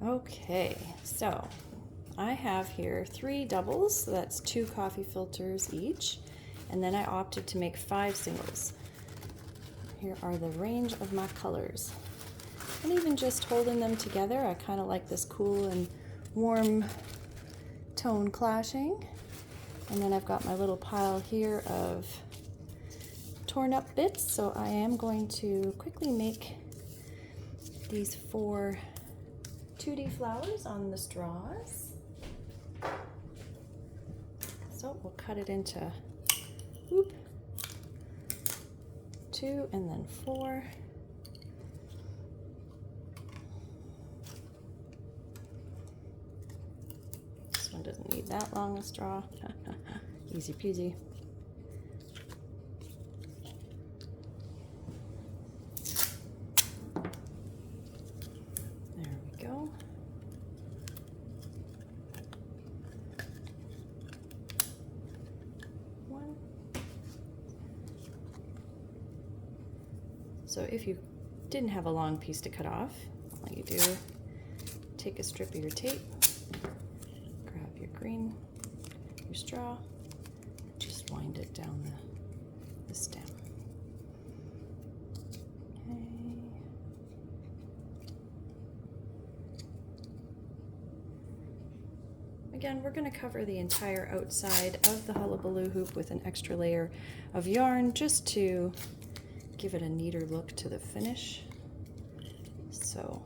Okay, so I have here 3 doubles, so that's 2 coffee filters each, and then I opted to make 5 singles. Here are the range of my colors. And even just holding them together, I kind of like this cool and warm tone clashing. And then I've got my little pile here of torn up bits, so I am going to quickly make these 4 2D flowers on the straws. So we'll cut it into 2 and then 4. This one doesn't need that long a straw. Easy peasy. There we go. One. So if you didn't have a long piece to cut off, all you do, take a strip of your tape, grab your green, your straw, just wind it down the stem. Okay. Again, we're going to cover the entire outside of the Hullabaloo hoop with an extra layer of yarn just to give it a neater look to the finish. So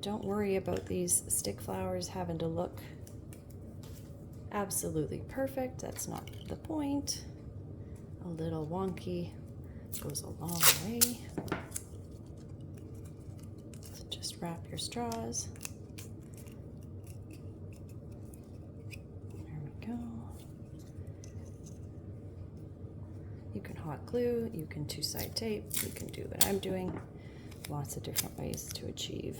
don't worry about these stick flowers having to look absolutely perfect. That's not the point. A little wonky goes a long way. So just wrap your straws. There we go. You can hot glue, you can 2-side tape, you can do what I'm doing. Lots of different ways to achieve.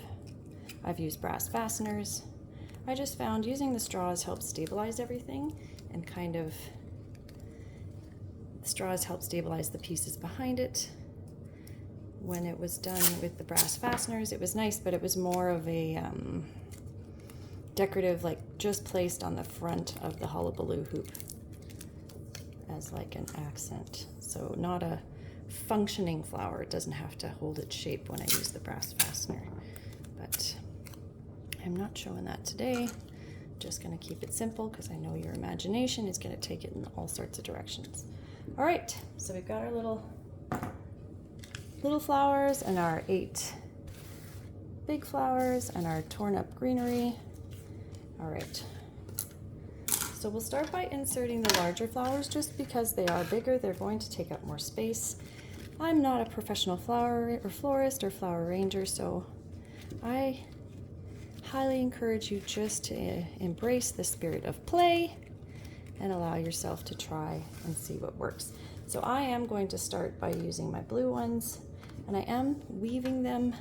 I've used brass fasteners. I just found using the straws helps stabilize everything, and kind of the straws help stabilize the pieces behind it. When it was done with the brass fasteners, it was nice, but it was more of a decorative, like just placed on the front of the Hullabaloo hoop as like an accent. So not a functioning flower. It doesn't have to hold its shape when I use the brass fastener. But I'm not showing that today. Just going to keep it simple because I know your imagination is going to take it in all sorts of directions. All right, so we've got our little flowers and our 8 big flowers and our torn up greenery. All right, so we'll start by inserting the larger flowers. Just because they are bigger, they're going to take up more space. I'm not a professional flower or florist or flower arranger, so I highly encourage you just to embrace the spirit of play and allow yourself to try and see what works. So I am going to start by using my blue ones, and I am weaving them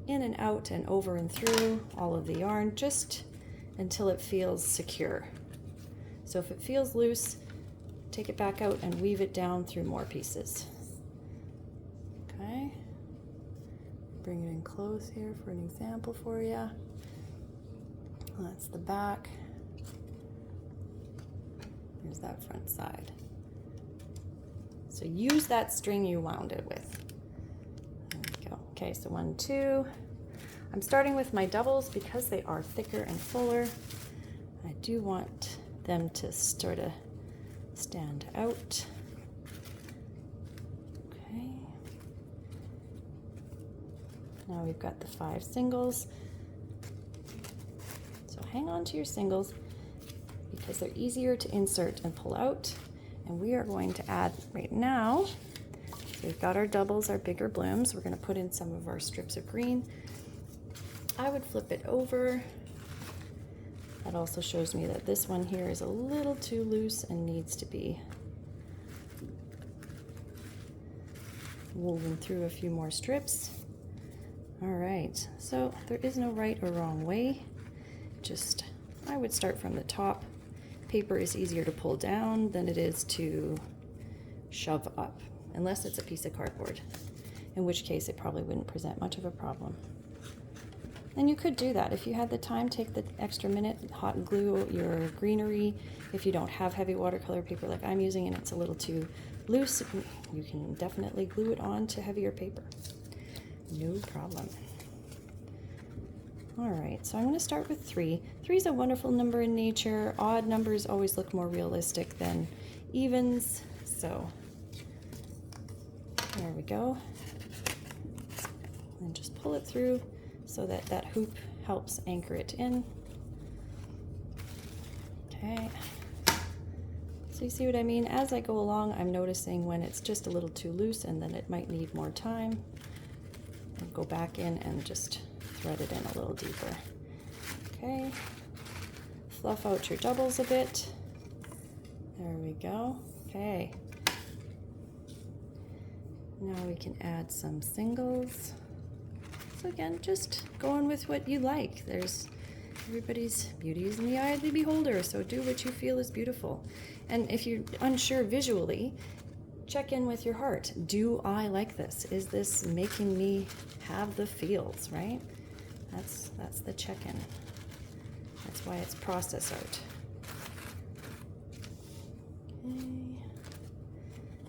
in and out and over and through all of the yarn just until it feels secure. So if it feels loose, take it back out and weave it down through more pieces. Okay. Bring it in close here for an example for you. That's the back. Here's that front side. So use that string you wound it with. There we go. Okay, so 1, 2. I'm starting with my doubles because they are thicker and fuller. I do want them to sort of stand out. Okay. Now we've got the 5 singles. So hang on to your singles because they're easier to insert and pull out. And we are going to add right now, so we've got our doubles, our bigger blooms. We're going to put in some of our strips of green. I would flip it over. That also shows me that this one here is a little too loose and needs to be woven through a few more strips. All right, so there is no right or wrong way. Just, I would start from the top. Paper is easier to pull down than it is to shove up, unless it's a piece of cardboard, in which case it probably wouldn't present much of a problem. And you could do that. If you had the time, take the extra minute, hot glue your greenery. If you don't have heavy watercolor paper like I'm using and it's a little too loose, you can definitely glue it on to heavier paper. No problem. All right, so I'm going to start with 3. 3 is a wonderful number in nature. Odd numbers always look more realistic than evens. So there we go. And just pull it through so that that hoop helps anchor it in. Okay. So you see what I mean? As I go along, I'm noticing when it's just a little too loose and then it might need more time. And go back in and just thread it in a little deeper. Okay. Fluff out your doubles a bit. There we go. Okay. Now we can add some singles. So again, just going with what you like. There's everybody's beauty is in the eye of the beholder, so do what you feel is beautiful. And if you're unsure visually, check in with your heart. Do I like this? Is this making me have the feels, right? That's the check-in. That's why it's process art. Okay.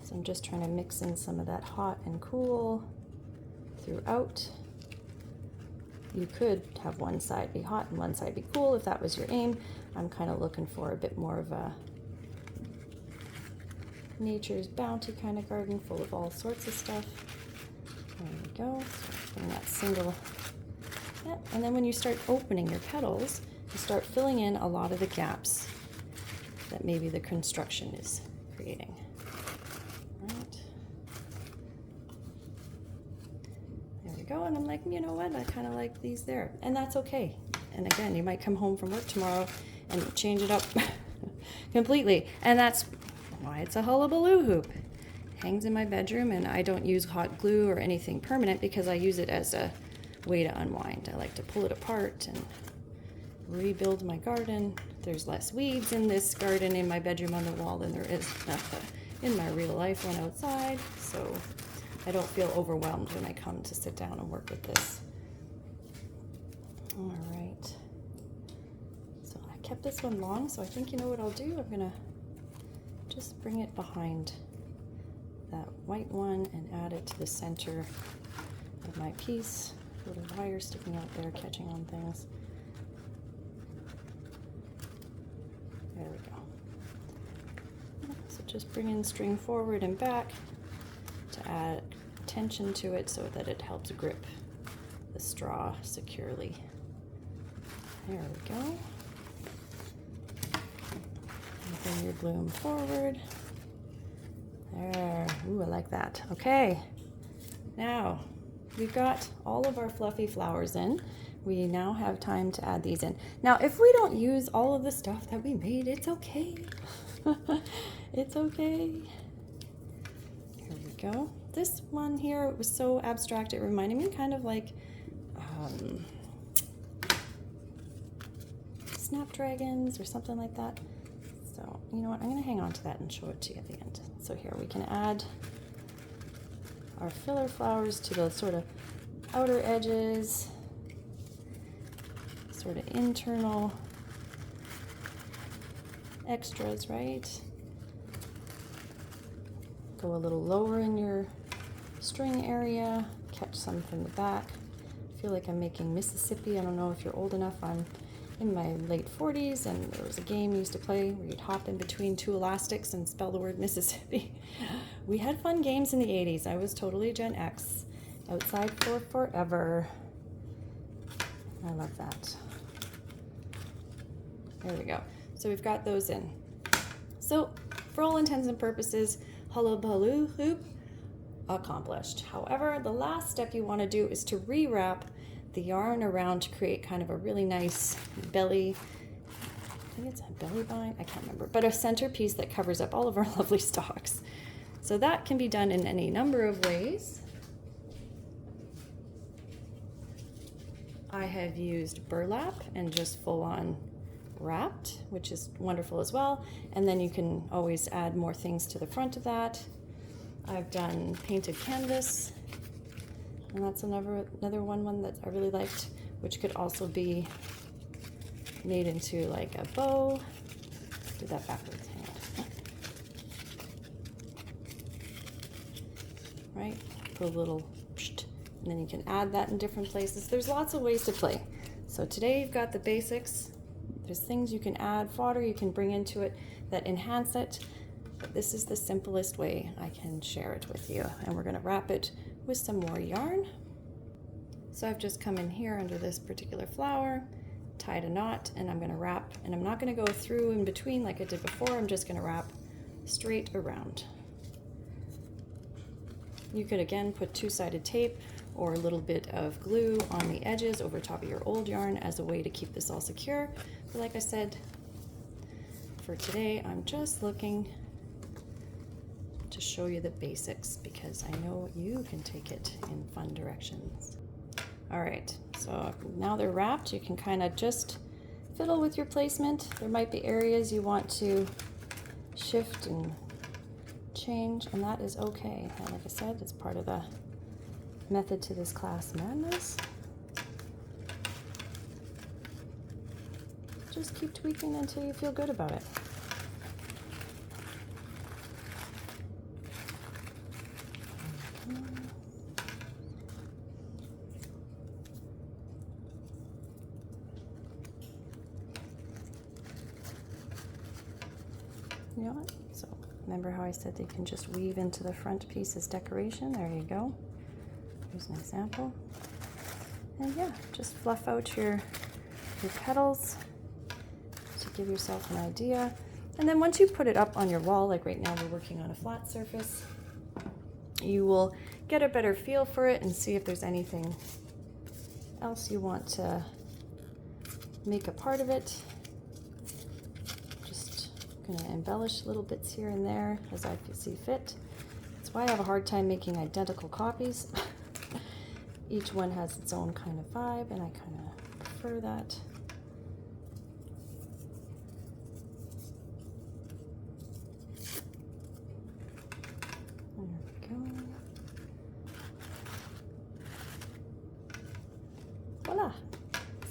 So I'm just trying to mix in some of that hot and cool throughout. You could have one side be hot and one side be cool if that was your aim. I'm kind of looking for a bit more of a nature's bounty kind of garden full of all sorts of stuff. There we go. So putting that single. Yeah. And then when you start opening your petals, you start filling in a lot of the gaps that maybe the construction is creating. Right. There we go. And I'm like, you know what? I kind of like these there. And that's okay. And again, you might come home from work tomorrow and change it up completely. And that's why it's a Hullabaloo hoop. Hangs in my bedroom, and I don't use hot glue or anything permanent because I use it as a way to unwind. I like to pull it apart and rebuild my garden. There's less weeds in this garden in my bedroom on the wall than there is in my real life when outside, so I don't feel overwhelmed when I come to sit down and work with this. All right. So I kept this one long, so I think you know what I'll do? I'm gonna just bring it behind that white one and add it to the center of my piece. Little wire sticking out there, catching on things. There we go. So just bring in string forward and back to add tension to it so that it helps grip the straw securely. There we go. Bring your bloom forward. There. Ooh, I like that. Okay. Now, we've got all of our fluffy flowers in. We now have time to add these in. Now, if we don't use all of the stuff that we made, it's okay. It's okay. Here we go. This one here was so abstract, it reminded me kind of like snapdragons or something like that. So, you know what, I'm going to hang on to that and show it to you at the end. So here we can add our filler flowers to the sort of outer edges, sort of internal extras, right? Go a little lower in your string area, catch some from the back. I feel like I'm making Mississippi. I don't know if you're old enough. I'm in my late 40s, and there was a game we used to play where you'd hop in between two elastics and spell the word Mississippi. We had fun games in the 80s. I was totally Gen X. Outside for forever. I love that. There we go. So we've got those in. So for all intents and purposes, Hullabaloo hoop accomplished. However, the last step you want to do is to rewrap the yarn around to create kind of a really nice belly, I think it's a belly bind, I can't remember, but a centerpiece that covers up all of our lovely stalks. So that can be done in any number of ways. I have used burlap and just full on wrapped, which is wonderful as well. And then you can always add more things to the front of that. I've done painted canvas And that's another one that I really liked, which could also be made into like a bow. Do that backwards, hang on. Right, put a little, and then you can add that in different places. There's lots of ways to play. So today you've got the basics. There's things you can add, fodder you can bring into it that enhance it. But this is the simplest way I can share it with you. And we're gonna wrap it with some more yarn. So I've just come in here under this particular flower, tied a knot, and I'm gonna wrap, and I'm not gonna go through in between like I did before. I'm just gonna wrap straight around. You could again put two-sided tape or a little bit of glue on the edges over top of your old yarn as a way to keep this all secure. But like I said, for today, I'm just looking to show you the basics because I know you can take it in fun directions. All right, so now they're wrapped. You can kind of just fiddle with your placement. There might be areas you want to shift and change, and that is okay. And like I said, it's part of the method to this class madness. Just keep tweaking until you feel good about it. You know what? So remember how I said they can just weave into the front piece as decoration? There you go. Here's an example. And yeah, just fluff out your petals to give yourself an idea. And then once you put it up on your wall, like right now we're working on a flat surface, you will get a better feel for it and see if there's anything else you want to make a part of it. Just gonna embellish little bits here and there as I see fit. That's why I have a hard time making identical copies. Each one has its own kind of vibe, and I kind of prefer that. There we go. Voila!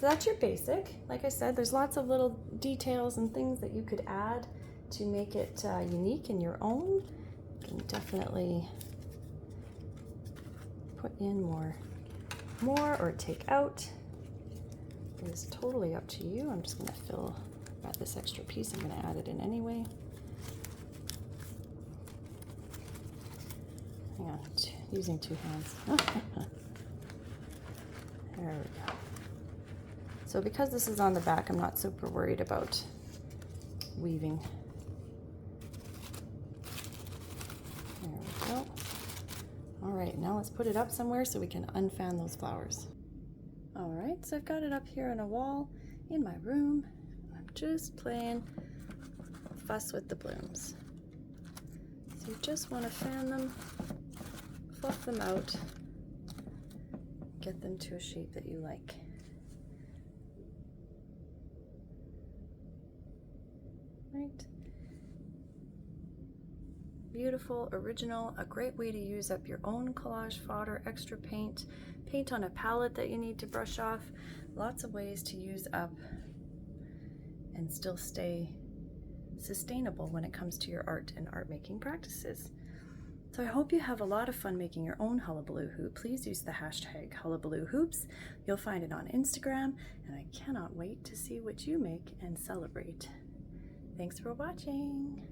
So that's your basic. Like I said, there's lots of little details and things that you could add to make it unique in your own. You can definitely put in more or take out. It is totally up to you. I'm just going to fill out this extra piece. I'm going to add it in anyway. Hang on, using two hands. There we go. So because this is on the back, I'm not super worried about weaving. There we go. All right, now let's put it up somewhere so we can unfan those flowers. All right, so I've got it up here on a wall in my room. I'm just playing fuss with the blooms. So you just want to fan them, fluff them out, get them to a shape that you like. Right. Beautiful, original, a great way to use up your own collage fodder, extra paint, paint on a palette that you need to brush off. Lots of ways to use up and still stay sustainable when it comes to your art and art making practices. So I hope you have a lot of fun making your own Hullabaloo hoop. Please use the hashtag Hullabaloo Hoops. You'll find it on Instagram, and I cannot wait to see what you make and celebrate. Thanks for watching.